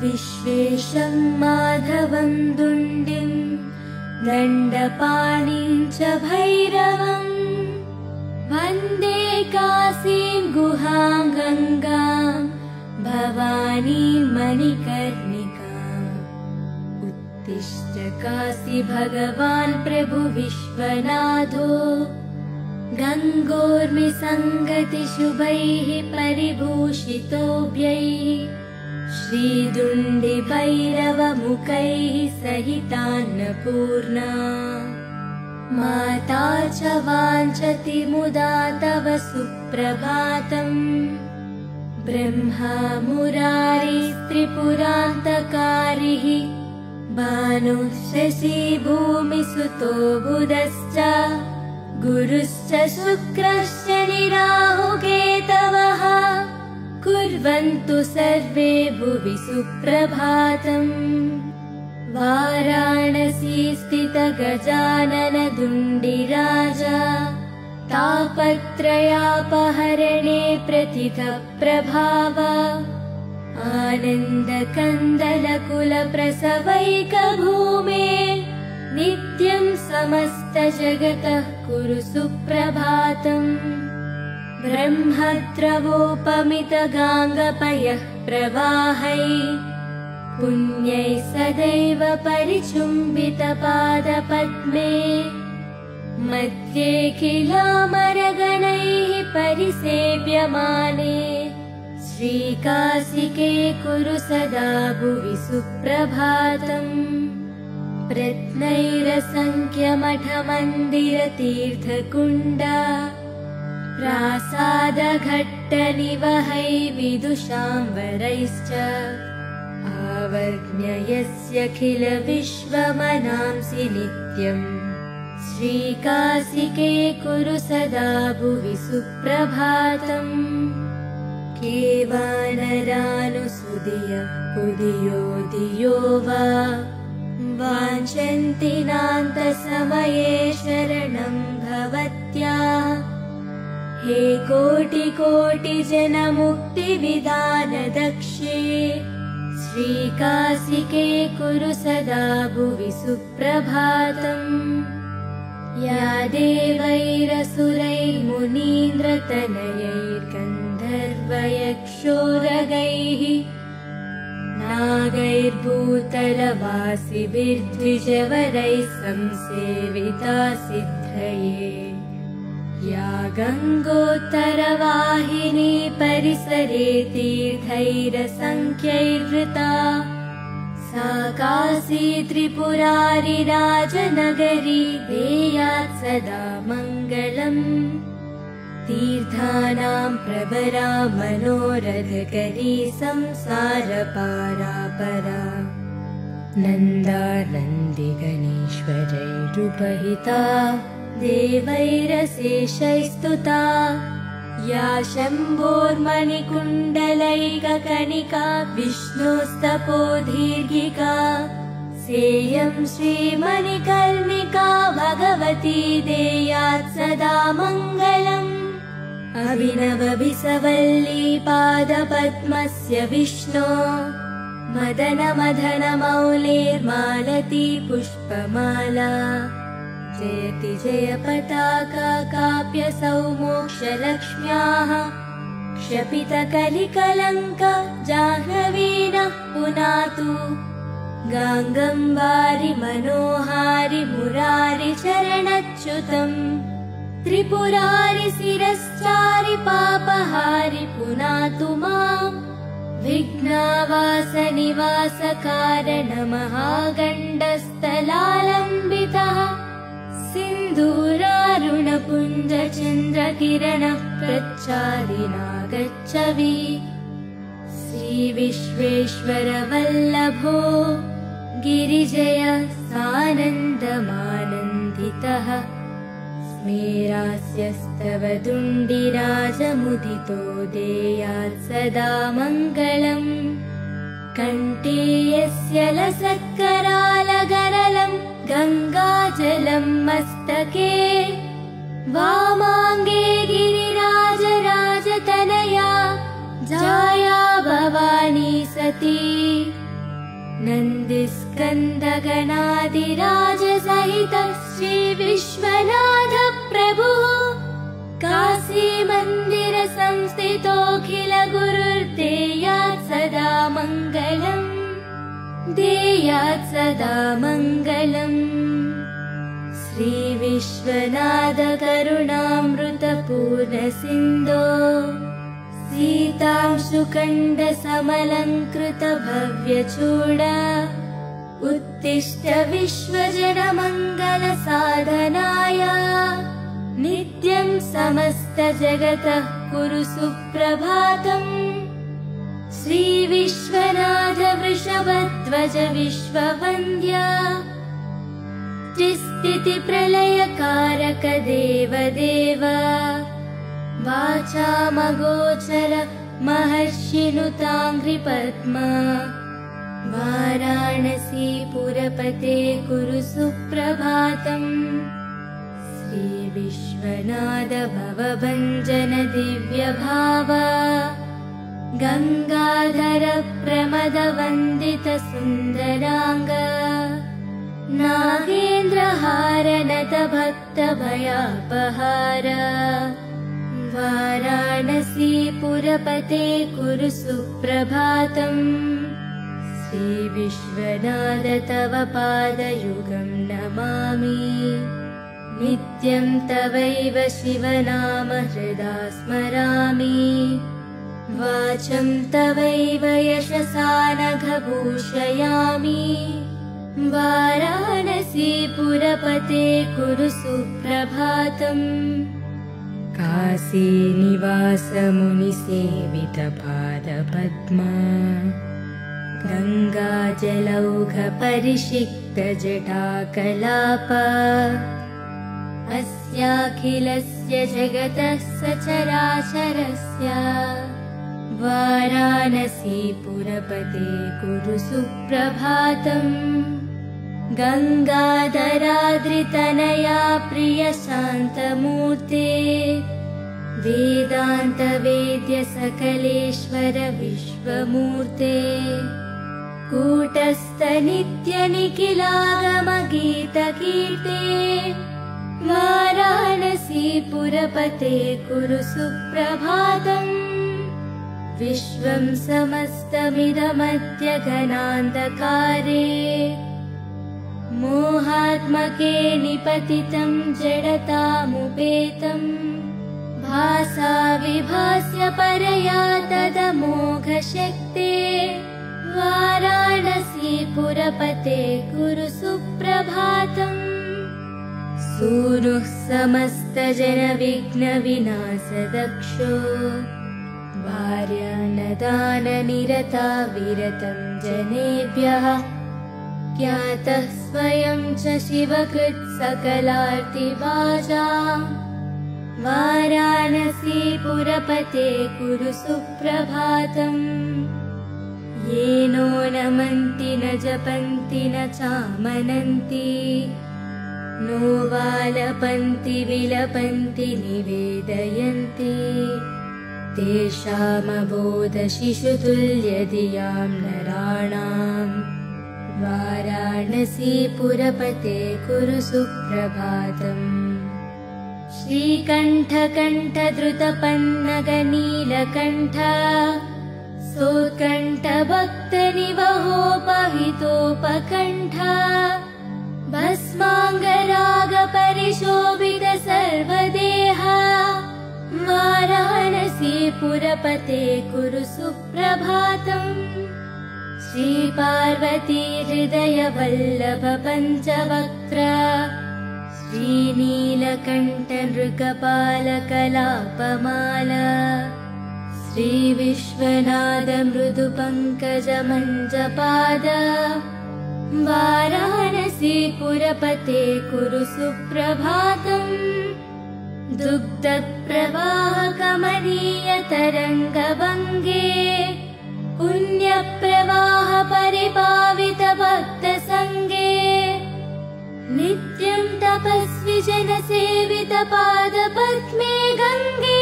विश्वेशं माधवं दुण्डिं दण्डपाणिं च भैरवम् वन्दे काशीं गुहां गङ्गां भवानीं मणिकर्णिकाम् उत्तिष्ठ काशी भगवान् प्रभु विश्वनाथो गङ्गोर्मिसङ्गतिशुभैः परिभूषितोऽभ्यैः श्रीदुण्डिभैरवमुखैः सहितान्नपूर्णा माता च वाञ्छति मुदा तव सुप्रभातम् ब्रह्मा मुरारिस्त्रिपुरान्तकारिः भानुः शशी भूमिसुतो बुधश्च गुरुश्च शुक्रश्च निराहुकेतवः कुर्वन्तु सर्वे भुवि सुप्रभातम् वाराणसी स्थित गजानन दुण्डिराजा तापत्रयापहरणे प्रथितः प्रभाव आनन्दकन्दलकुलप्रसवैकभूमे नित्यं समस्तजगतः कुरु सुप्रभातम् ब्रह्मद्रवोपमितगाङ्गपयः प्रवाहैः पुण्यैः सदैव परिचुम्बितपादपद्मे मध्ये किलामरगणैः परिसेव्यमाने श्रीकाशिके कुरु सदा भुवि सुप्रभातम् रत्नैरसङ्ख्यमठमन्दिरतीर्थकुण्ड प्रासादघट्टनिवहै विदुषाम्बरैश्च आवर्ण्ययस्यखिल विश्वमनांसि नित्यम् श्रीकाशिके कुरु सदा भुवि सुप्रभातम् केवानरानुसुदियः पुदियो दियो वा वाञ्छन्ति नान्तसमये शरणं भवत्या हे कोटिकोटिजनमुक्तिविधानदक्षे श्रीकाशिके कुरु सदा भुवि सुप्रभातम् या देवैरसुरैर्मुनीन्द्रतनयैर्गन्धर्वयक्षोरगैः नागैर्भूतलवासिभिर्द्विजवरैः संसेविता सिद्धये या गङ्गोत्तरवाहिनी परिसरे तीर्थैरसङ्ख्यैर्वृता सा काशी त्रिपुरारिराजनगरी देयात् सदा मङ्गलम् तीर्थानां प्रवरा मनोरथकरी संसारपारापरा नन्दानन्दिगणेश्वरैरुपहिता देवैरशेषैस्तुता या शम्भोर्मणिकुण्डलैककणिका विष्णोस्तपोदीर्घिका सेयं श्रीमणिकर्णिका भगवती देयात् सदा मङ्गलम् अभिनवभिसवल्ली पादपद्मस्य विष्णो मदनमदनमौलेर्मालती पुष्पमाला जयति जय पताका काप्यसौ मोक्षलक्ष्म्याः क्षपितकलिकलङ्क जाह्नवीनः पुनातु गाङ्गं वारि मनोहारि मुरारि चरणच्युतम् त्रिपुरारि शिरश्चारि पापहारि पुनातु माम् विघ्नावासनिवासकारणमहागण्डस्थलालम्बितः सिन्दूरारुणपुञ्जचन्द्रकिरणः प्रच्चादिनागच्छवि श्रीविश्वेश्वरवल्लभो गिरिजय सानन्दमानन्दितः स्मेरास्यस्तव दुण्डिराजमुदितो देयात् सदा मङ्गलम् कण्ठे यस्य लसत्करालगरलम् गङ्गाजलं मस्तके वामाङ्गे गिरिराजराजतनया जाया भवानी सती नन्दिस्कन्दगणादिराजसहितः श्रीविश्वनाथ प्रभुः काशीमन्दिरसंस्थितोऽखिल गुरुर्देयात् सदा मङ्गलम् देयात् सदा मङ्गलम्। श्रीविश्वनाथ करुणामृतपूर्णसिन्धो सीतांशुखण्डसमलङ्कृत भव्यचूडा उत्तिष्ठ विश्वजनमङ्गलसाधनाय नित्यं समस्तजगतः कुरु सुप्रभातम्। श्रीविश्वनाथ वृषभध्वज विश्ववन्द्या त्रिस्थितिप्रलयकारक देवदेव वाचामगोचर महर्षिनुताङ्घ्रिपद्मा वाराणसीपुरपते कुरु सुप्रभातम्। श्रीविश्वनाथ भवभञ्जन दिव्यभाव गङ्गाधर प्रमदवन्दित सुन्दराङ्ग नागेन्द्रहारनत भक्तभयापहार वाराणसीपुरपते कुरु सुप्रभातम्। श्रीविश्वनाथ तव पादयुगं नमामि नित्यं तवैव शिवनाम हृदा स्मरामि वाचं तवैव यशसा नघभूषयामि वाराणसीपुरपते कुरु सुप्रभातम्। काशीनिवास मुनिसेवित पादपद्मा गङ्गाजलौघ परिषिक्त जटाकलाप अस्याखिलस्य जगतः सचराचरस्य वाराणसीपुरपते कुरु सुप्रभातम्। गङ्गाधराद्रितनया प्रिय शान्तमूर्ते वेदान्तवेद्य सकलेश्वर विश्वमूर्ते कूटस्थ नित्य निखिलागम गीतकीर्ते वाराणसीपुरपते कुरु सुप्रभातम्। विश्वं समस्तमिदमद्य घनान्धकारे मोहात्मके निपतितं जडतामुपेतं भासा विभास्य परया तदमोघशक्ते वाराणसीपुरपते कुरु सुप्रभातम्। सूनुः समस्तजनविघ्नविनाशदक्षो भार्यान्नदाननिरता विरतं जनेभ्यः ज्ञातः स्वयं च शिवकृत् सकलार्तिवाजा वाराणसीपुरपते कुरु सुप्रभातम्। येनो नमन्ति न जपन्ति न चामनन्ति नो वालपन्ति विलपन्ति निवेदयन्ति तेषामबोध शिशुतुल्यधियां नराणाम् वाराणसीपुरपते कुरु सुप्रभातम्। श्रीकण्ठकण्ठ धृतपन्नगनीलकण्ठ सोत्कण्ठ भक्तनिवहोपहितोपकण्ठ भस्माङ्गराग परिशोभित सर्वदेह वाराणसीपुरपते कुरु सुप्रभातम्। श्रीपार्वती हृदय वल्लभ पञ्चवक्त्र श्रीनीलकण्ठ नृकपाल कलापमाल श्रीविश्वनाथ मृदु पङ्कज मञ्जपाद वाराणसीपुरपते कुरु सुप्रभातम्। दुग्धप्रवाह कमनीय तरङ्गभङ्गे पुण्यप्रवाह परिपावित भक्तसङ्गे नित्यं तपस्वी जनसेवित पादपद्मे गङ्गे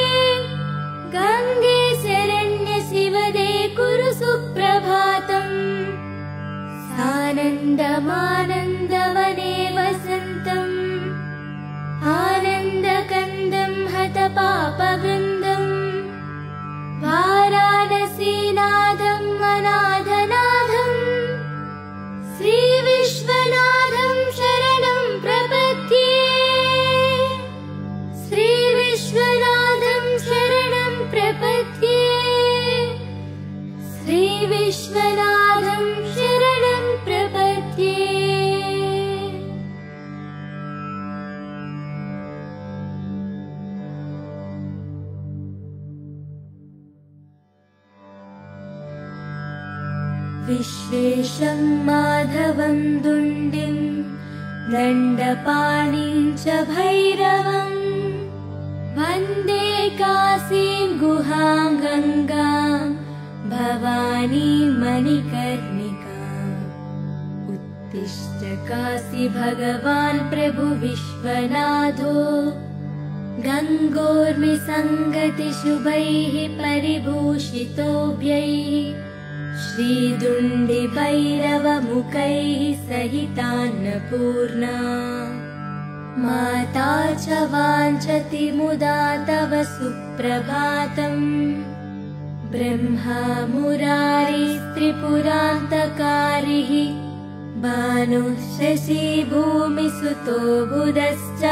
शरण्य शिवदे कुरु सुप्रभातम्। परमानन्दवने वसन्तम् आनन्दकन्दं हतपापवृन्दम् वाराणसीनाथम् अनाथनाथम् श्रीविश्वनाथं शरणं प्रपद्ये श्रीविश्वनाथं शरणं प्रपद्ये श्रीविश्वनाथं शरणं प्रपद्ये। विश्वेशं माधवं दुण्डिं दण्डपाणिं च भैरवम् वन्दे काशीं गुहां गङ्गां भवानीं मणिकर्णिकाम्। उत्तिष्ठ काशी भगवान् प्रभु विश्वनाथो गङ्गोर्मिसङ्गतिशुभैः परिभूषितोऽभ्यैः श्रीदुण्डिभैरवमुखैः सहितान्नपूर्णा माता च वाञ्छति मुदा तव सुप्रभातम्। ब्रह्मा मुरारिस्त्रिपुरान्तकारिः भानुः शशी भूमिसुतो बुधश्च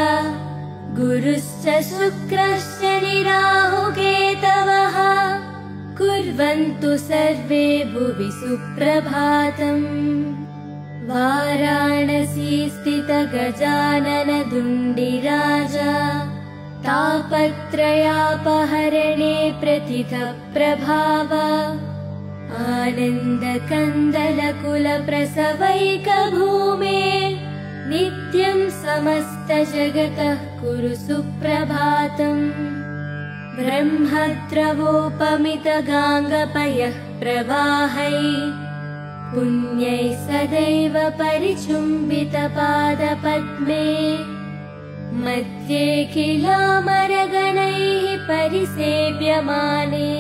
गुरुश्च शुक्रश्च निराहुकेतवः कुर्वन्तु सर्वे भुवि सुप्रभातम्। वाराणसी स्थित गजानन दुण्डिराजा तापत्रयापहरणे प्रथितः प्रभाव आनन्दकन्दलकुलप्रसवैकभूमे नित्यं समस्तजगतः कुरु सुप्रभातम्। ब्रह्मद्रवोपमितगाङ्गपयः प्रवाहैः पुण्यैः सदैव परिचुम्बितपादपद्मे मध्ये किलामरगणैः परिसेव्यमाने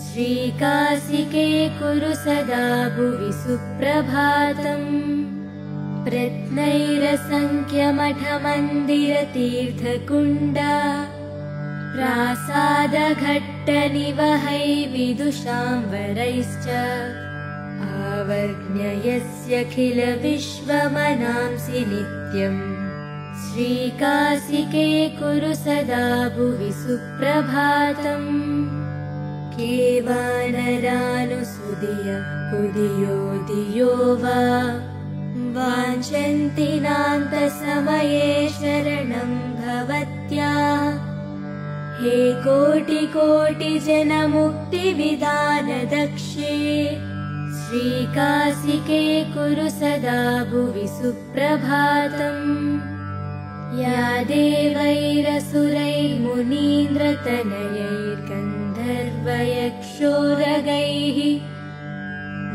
श्रीकाशिके कुरु सदा भुवि सुप्रभातम्। प्रत्नैरसङ्ख्यमठमन्दिरतीर्थकुण्ड प्रासादघट्टनिवहै विदुषाम्बरैश्च आवर्ण्ययस्यखिल विश्वमनांसि नित्यम् श्रीकाशिके कुरु सदा भुवि सुप्रभातम्। केवानरानुसुदियः कुदियो दियो वा वाञ्छन्ति नान्तसमये शरणं भवत्या। हे कोटिकोटिजनमुक्तिविधानदक्षे श्रीकाशिके कुरु सदा भुवि सुप्रभातम्। या देवैरसुरैर्मुनीन्द्रतनयैर्गन्धर्वयक्षोरगैः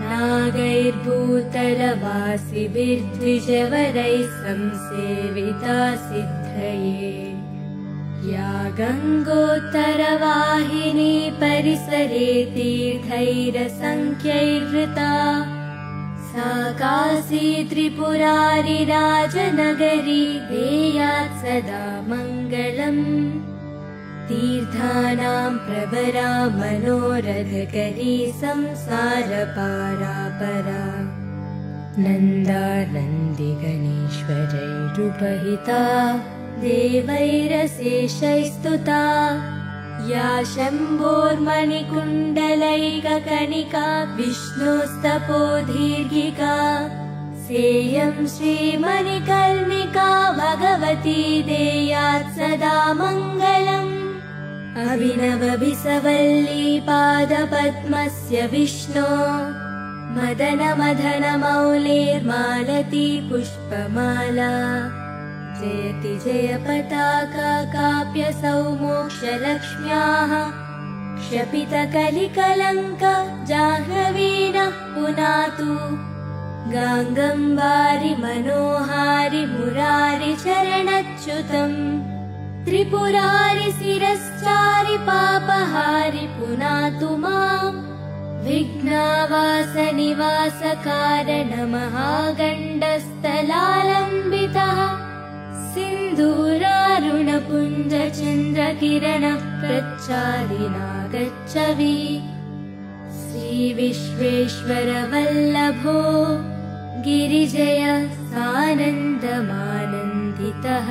नागैर्भूतलवासिभिर्द्विजवरैः संसेविता सिद्धये। या गङ्गोत्तरवाहिनी परिसरे तीर्थैरसङ्ख्यैर्वृता सा काशी त्रिपुरारिराजनगरी देयात् सदा मङ्गलम्। तीर्थानां प्रवरा मनोरथकरी संसारपारापरा नन्दानन्दिगणेश्वरैरुपहिता देवैरशेषैस्तुता। या शम्भोर्मणिकुण्डलैककणिका विष्णोस्तपोदीर्घिका सेयं श्रीमणिकर्णिका भगवती देयात् सदा मङ्गलम्। अभिनवभिसवल्ली पादपद्मस्य विष्णो मदनमदनमौलेर्मालती पुष्पमाला जयति जय पताका काप्यसौ मोक्षलक्ष्म्याः क्षपितकलिकलङ्क जाह्नवीनः पुनातु गाङ्गम्बारि मनोहारि मुरारि चरणच्युतम् त्रिपुरारि शिरश्चारि पापहारि पुनातु माम् विघ्नावासनिवासकारणमहागण्डस्थलालम्बितः सिन्दूरारुणपुञ्जचन्द्रकिरणः प्रच्चादिनागच्छवि श्रीविश्वेश्वरवल्लभो गिरिजय सानन्दमानन्दितः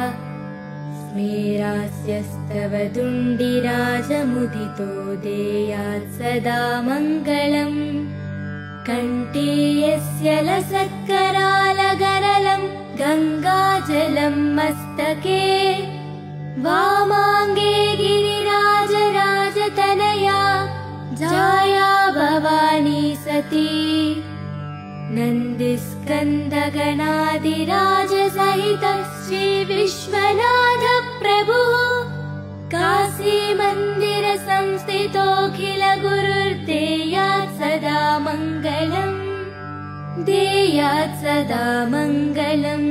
स्मेरास्यस्तव दुण्डिराजमुदितो देयात् सदा मङ्गलम् कण्ठे यस्य लसत्करालगरलम् गङ्गाजलम् मस्तके वामाङ्गे गिरिराजराजतनया जाया भवानी सती नन्दिस्कन्दगणादिराजसहितः श्रीविश्वनाथ प्रभुः काशीमन्दिरसंस्थितोऽखिल गुरुर्देयात् सदा मङ्गलम् देयात् सदा मङ्गलम्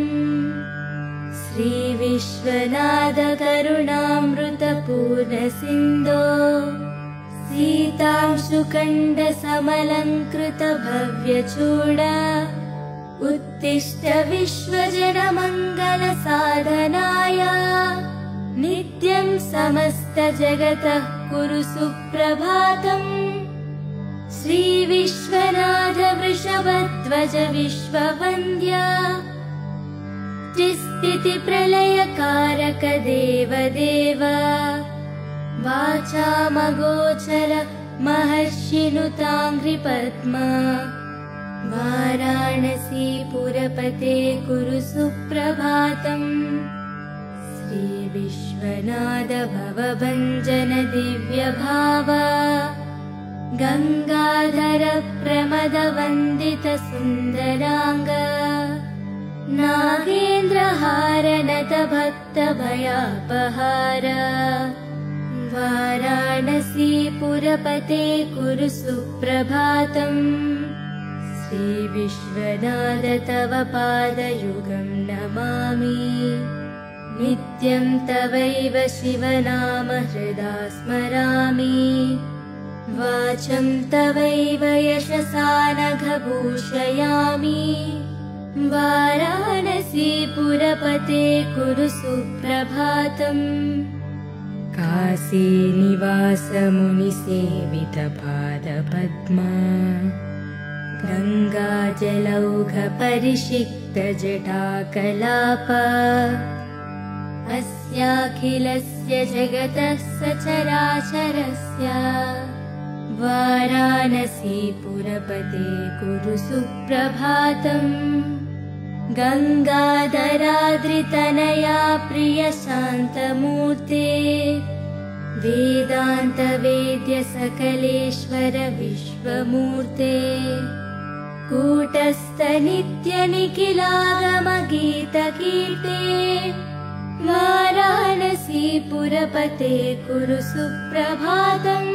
श्रीविश्वनाथ करुणामृतपूर्णसिन्धो सीतांशुखण्डसमलङ्कृत भव्यचूड उत्तिष्ठ विश्वजनमङ्गलसाधनाय नित्यं समस्तजगतः कुरु सुप्रभातम् श्रीविश्वनाथ वृषभध्वज विश्ववन्द्य त्रिस्थितिप्रलयकारक देवदेव वाचामगोचर महर्षिनुताङ्घ्रिपद्मा वाराणसीपुरपते कुरु सुप्रभातम् श्रीविश्वनाथ भवभञ्जन दिव्यभाव गङ्गाधर प्रमदवन्दित सुन्दराङ्ग नागेन्द्रहारनत भक्तभयापहार वाराणसीपुरपते कुरु सुप्रभातम् श्रीविश्वनाथ तव पादयुगं नमामि नित्यं तवैव शिवनाम हृदा स्मरामि वाचं तवैव यशसा नघभूषयामि वाराणसीपुरपते कुरु सुप्रभातम् काशीनिवास मुनिसेवितपादपद्मा गङ्गाजलौघ परिषिक्त जटाकलाप अस्याखिलस्य जगतः सचराचरस्य वाराणसीपुरपते कुरु सुप्रभातम् गङ्गाधराद्रितनया प्रियशान्तमूर्ते वेदान्तवेद्य सकलेश्वर विश्वमूर्ते कूटस्थ नित्यनिखिलागमगीतकीर्ते वाराणसीपुरपते कुरु सुप्रभातम्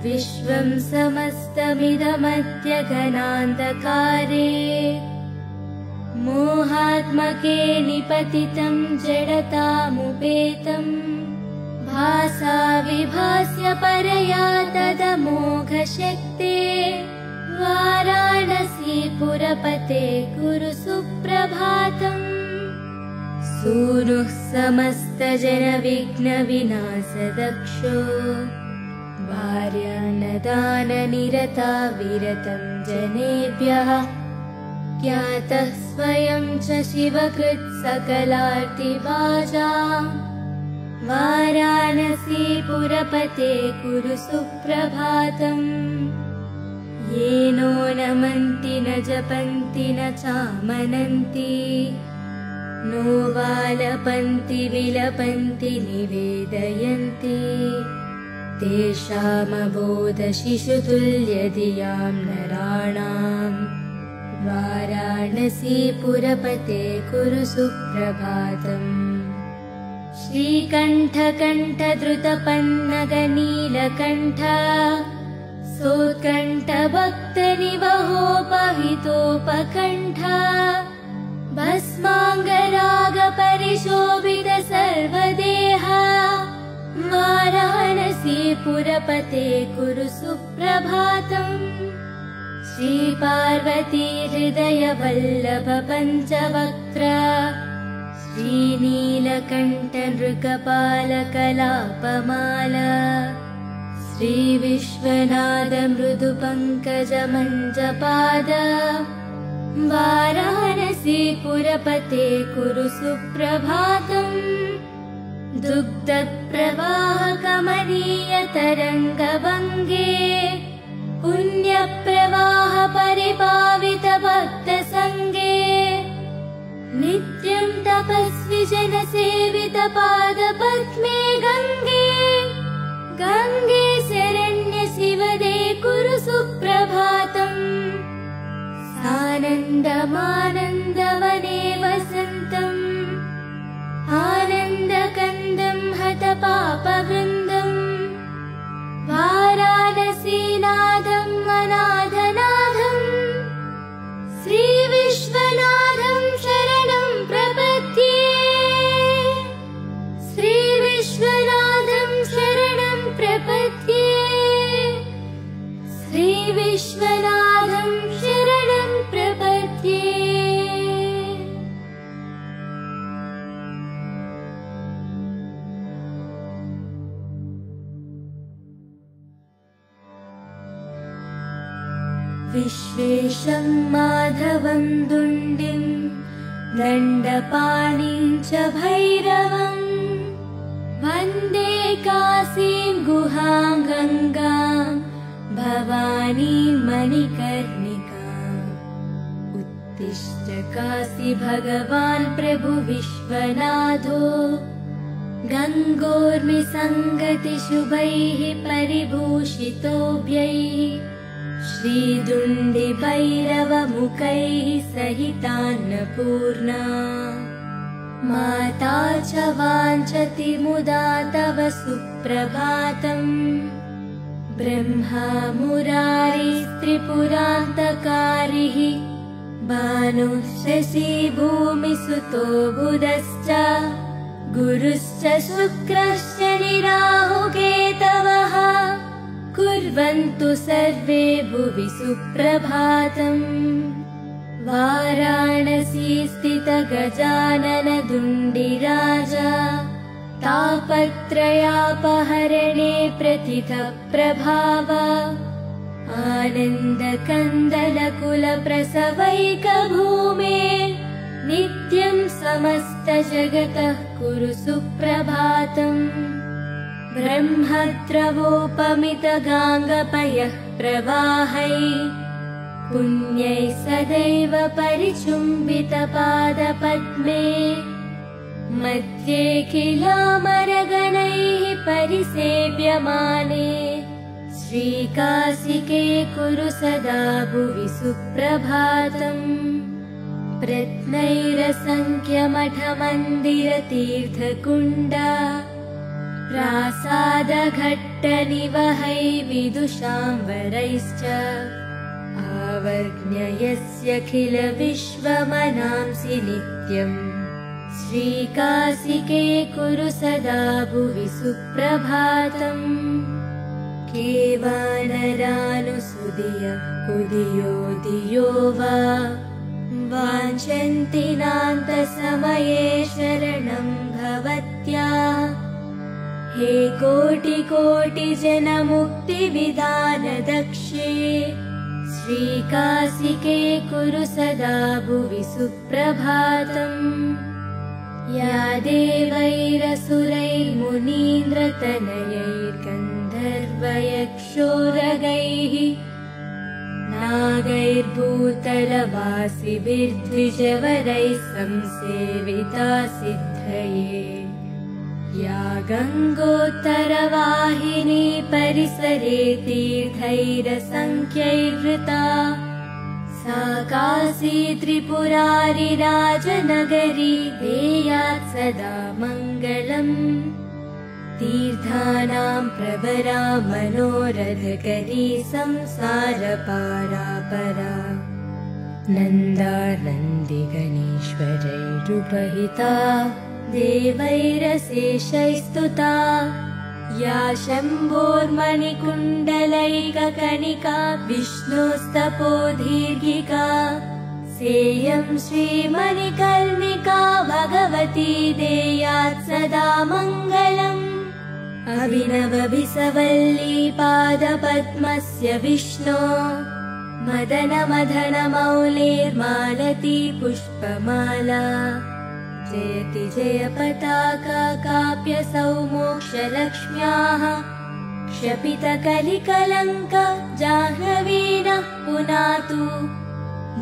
विश्वं समस्तमिदमद्य घनान्धकारे मोहात्मके निपतितं जडतामुपेतम् भासा विभास्य परया तदमोघशक्ते वाराणसीपुरपते कुरु सुप्रभातम् सूनुः समस्तजनविघ्नविनाशदक्षो भार्यान्नदाननिरता विरतं जनेभ्यः ज्ञातः स्वयं च शिवकृत् सकलार्तिभाजा वाराणसीपुरपते कुरु सुप्रभातम् येनो नमन्ति न जपन्ति न चामनन्ति नो वालपन्ति विलपन्ति निवेदयन्ति तेषामबोधशिशुतुल्यधियां नराणाम् वाराणसीपुरपते कुरु सुप्रभातम् श्रीकण्ठकण्ठधृतपन्नगनीलकण्ठ सोत्कण्ठभक्तनिवहोपहितोपकण्ठ भस्माङ्गरागपरिशोभित सर्वदेहा वाराणसी पुरपते कुरु सुप्रभातम् श्रीपार्वती हृदय वल्लभ पञ्चवक्त्र श्रीनीलकण्ठ नृकपाल कलापमाला श्रीविश्वनाथ मृदु पङ्कज मञ्जपाद वाराणसी पुरपते कुरु सुप्रभातम् दुग्धप्रवाह कमनीय तरङ्गभङ्गे पुण्यप्रवाह परिपावित भक्तसङ्गे नित्यं तपस्वि जनसेवित पादपद्मे गङ्गे गङ्गे शरण्य शिवदे कुरु सुप्रभातम् सानन्दमानन्दवने वसन्तम् आनन्दकन्दं हतपापवृन्दम् वाराणसीनाथम् अनाथनाथम् श्रीविश्वनाथं शरणं प्रपद्ये श्रीविश्वनाथं शरणं प्रपद्ये श्रीविश्वनाथं शरणं प्रपद्ये। विश्वेशं माधवं दुण्डिं दण्डपाणिं च भैरवम् वन्दे काशीं गुहां गङ्गां भवानीं मणिकर्णिकाम् उत्तिष्ठ काशी भगवान् प्रभु विश्वनाथो गङ्गोर्मिसङ्गति शुभैः परिभूषितोऽभ्यैः श्रीदुण्डि भैरवमुखैः सहितान्नपूर्णा माता च वाञ्छति मुदा तव सुप्रभातम् ब्रह्मा मुरारिस्त्रिपुरान्तकारिः भानुः शशी भूमिसुतो बुधश्च गुरुश्च शुक्रश्च निराहुकेतवः कुर्वन्तु सर्वे भुवि सुप्रभातम् वाराणसी स्थित गजानन दुण्डिराजा तापत्रयापहरणे प्रथितः प्रभाव आनन्दकन्दलकुलप्रसवैकभूमे नित्यं समस्तजगतः कुरु सुप्रभातम् ब्रह्मद्रवोपमितगाङ्गपयः प्रवाहै पुण्यैः सदैव परिचुम्बितपादपद्मे मध्ये किलामरगणैः परिसेव्यमाने श्रीकाशिके कुरु सदा भुवि सुप्रभातम् प्रत्नैरसङ्ख्यमठमन्दिरतीर्थकुण्डा प्रासादघट्टनिवहै विदुषाम्बरैश्च आवर्ण्ययस्यखिल विश्वमनांसि नित्यम् श्रीकाशिके कुरु सदा भुवि सुप्रभातम् केवानरानुसुदिय कुदियो दियो वा वाञ्छन्ति नान्तसमये शरणं भवत्या हे कोटि कोटि जनमुक्तिविधान दक्षे श्रीकाशिके कुरु सदा भुवि सुप्रभातम् या देवैरसुरैर्मुनीन्द्रतनयैर्गन्धर्वयक्षोरगैः नागैर्भूतलवासिभिर्द्विजवरैः संसेविता सिद्धये या गङ्गोत्तरवाहिनी परिसरे तीर्थैरसङ्ख्यैर्वृता सा काशी त्रिपुरारिराजनगरी देयात् सदा मङ्गलम् तीर्थानां प्रवरा मनोरथकरी संसारपारापरा नन्दानन्दिगणेश्वरैरुपहिता देवैरशेषैस्तुता या शम्भोर्मणिकुण्डलैककणिका विष्णोस्तपोदीर्घिका सेयं श्रीमणिकर्णिका भगवती देयात् सदा मङ्गलम् अभिनवभिसवल्ली पादपद्मस्य विष्णो मदनमदनमौलेर्मालती पुष्पमाला जयति जय पताका काप्यसौ मोक्षलक्ष्म्याः क्षपितकलिकलङ्क जाह्नवीनः पुनातु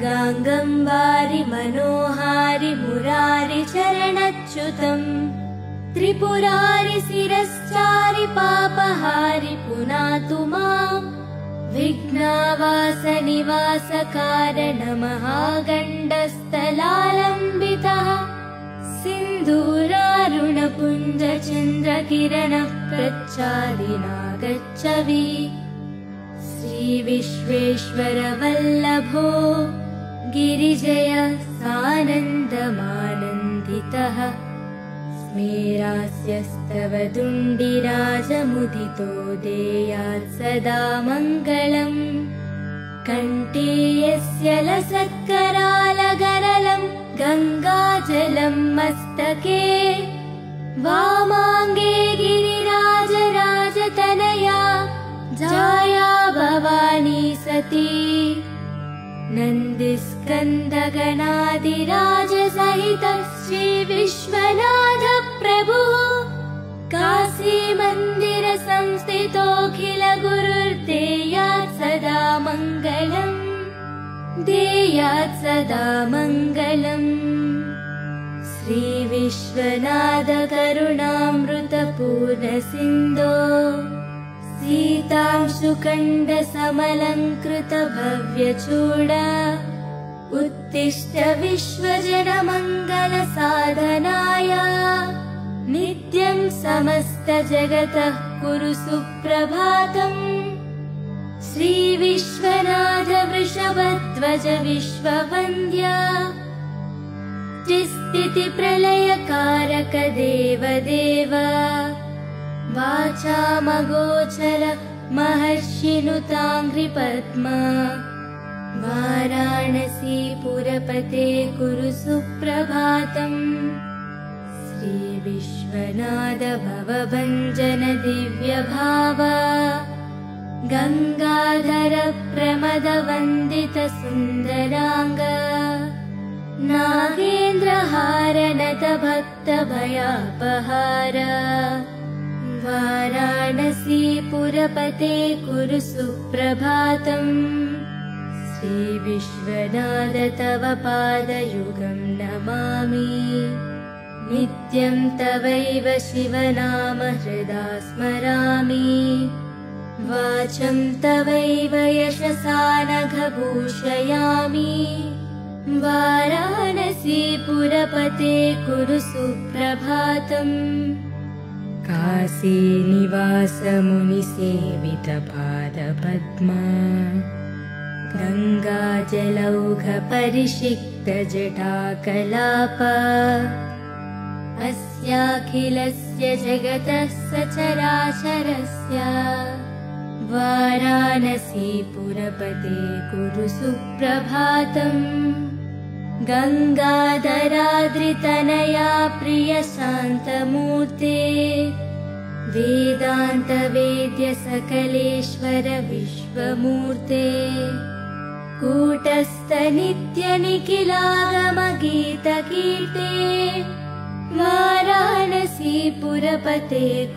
गाङ्गं वारि मनोहारि मुरारि चरणच्युतम् त्रिपुरारि शिरश्चारि पापहारि पुनातु माम् विघ्नावासनिवासकारणमहागण्डस्थलालम्बितः सिन्दूरारुणपुञ्जचन्द्रकिरणः प्रच्चादिनागच्छवि श्रीविश्वेश्वरवल्लभो गिरिजय सानन्दमानन्दितः स्मेरास्यस्तव दुण्डिराजमुदितो देयात् सदा मङ्गलम् कण्ठे यस्य लसत्करालगरलं गङ्गाजलं मस्तके वामाङ्गे गिरिराजराजतनया जाया भवानी सती नन्दिस्कन्दगणादिराजसहितः श्रीविश्वनाथ प्रभुः काशीमन्दिरसंस्थितोऽखिल गुरुर्देयात् सदा मङ्गलम् देयात् सदा मङ्गलम् श्रीविश्वनाथ करुणामृतपूर्णसिन्धो सीतांशुखण्डसमलङ्कृत भव्यचूड उत्तिष्ठ विश्वजनमङ्गलसाधनाय नित्यं समस्तजगतः कुरु सुप्रभातम् श्रीविश्वनाथ वृषभध्वज विश्ववन्द्य चिस्थितिप्रलयकारक देवदेव वाचामगोचर महर्षिनुताङ्घ्रिपद्मा वाराणसीपुरपते कुरु सुप्रभातम् श्रीविश्वनाथ भवभञ्जन दिव्यभाव गङ्गाधर प्रमदवन्दित सुन्दराङ्ग नागेन्द्रहारनत भक्तभयापहार वाराणसीपुरपते कुरु सुप्रभातम् श्रीविश्वनाथ तव पादयुगं नमामि नित्यं तवैव शिवनाम हृदा स्मरामि वाचं तवैव यशसा नघभूषयामि वाराणसीपुरपते कुरु सुप्रभातम् काशीनिवास मुनिसेवितपादपद्मा गङ्गाजलौघ परिषिक्त जटाकलाप अस्याखिलस्य जगतः सचराचरस्य वाराणसीपुरपते कुरु सुप्रभातम् गङ्गाधराद्रितनया प्रियशान्तमूर्ते वेदान्तवेद्य सकलेश्वर विश्वमूर्ते कूटस्थ नित्यनिखिलागमगीतकीर्ते वाराणसीपुरपते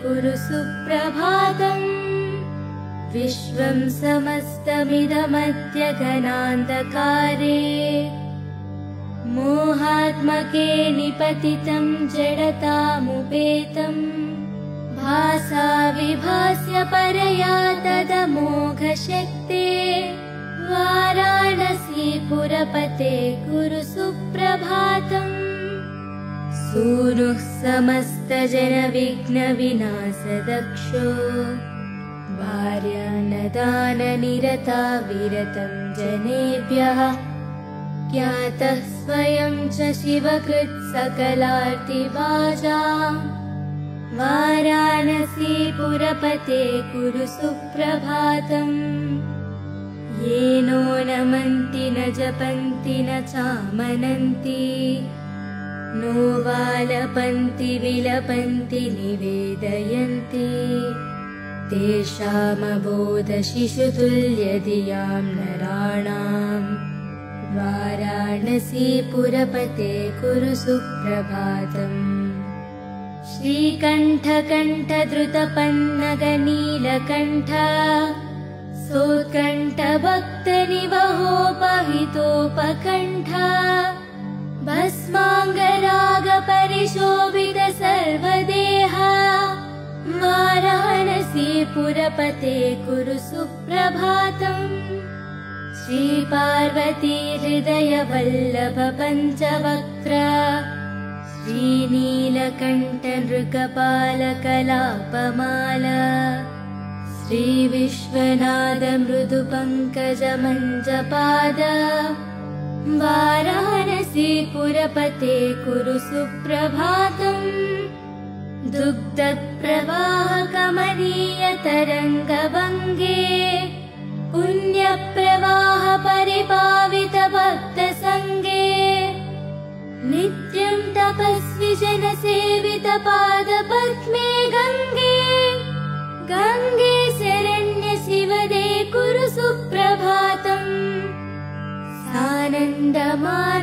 कुरु सुप्रभातम् विश्वं समस्तमिदमद्य घनान्धकारे मोहात्मके निपतितं जडतामुपेतम् भासा विभास्य परया तदमोघशक्ते वाराणसीपुरपते कुरु सुप्रभातम् सूनुः समस्तजनविघ्नविनाशदक्षो भार्यान्नदाननिरता विरतं जनेभ्यः ज्ञातः स्वयं च शिवकृत् सकलार्तिवाजा वाराणसीपुरपते कुरु सुप्रभातम्। ये नो नमन्ति न जपन्ति न चामनन्ति, नो वालपन्ति विलपन्ति निवेदयन्ति, तेषामबोधशिशुतुल्यधियां नराणाम्। वाराणसीपुरपते कुरु सुप्रभातम्। श्रीकण्ठकण्ठधृतपन्नगनीलकण्ठ, सोत्कण्ठभक्तनिवहोपहितोपकण्ठ, भस्माङ्गरागपरिशोभित सर्वदेह, वाराणसीपुरपते कुरु सुप्रभातम्। श्रीपार्वती हृदयवल्लभ पञ्चवक्त्र, श्रीनीलकण्ठ नृकपालकलापमाल, श्रीविश्वनाथ मृदुपङ्कजमञ्जपाद, वाराणसीपुरपते कुरु सुप्रभातम्। दुग्धप्रवाहकमनीयतरङ्गभङ्गे, पुण्यप्रवाह परिपावित भक्तसङ्गे, नित्यं तपस्वि जनसेवित पादपद्मे गङ्गे, गङ्गे शरण्य शिवदे कुरु सुप्रभातम्। सानन्दमाला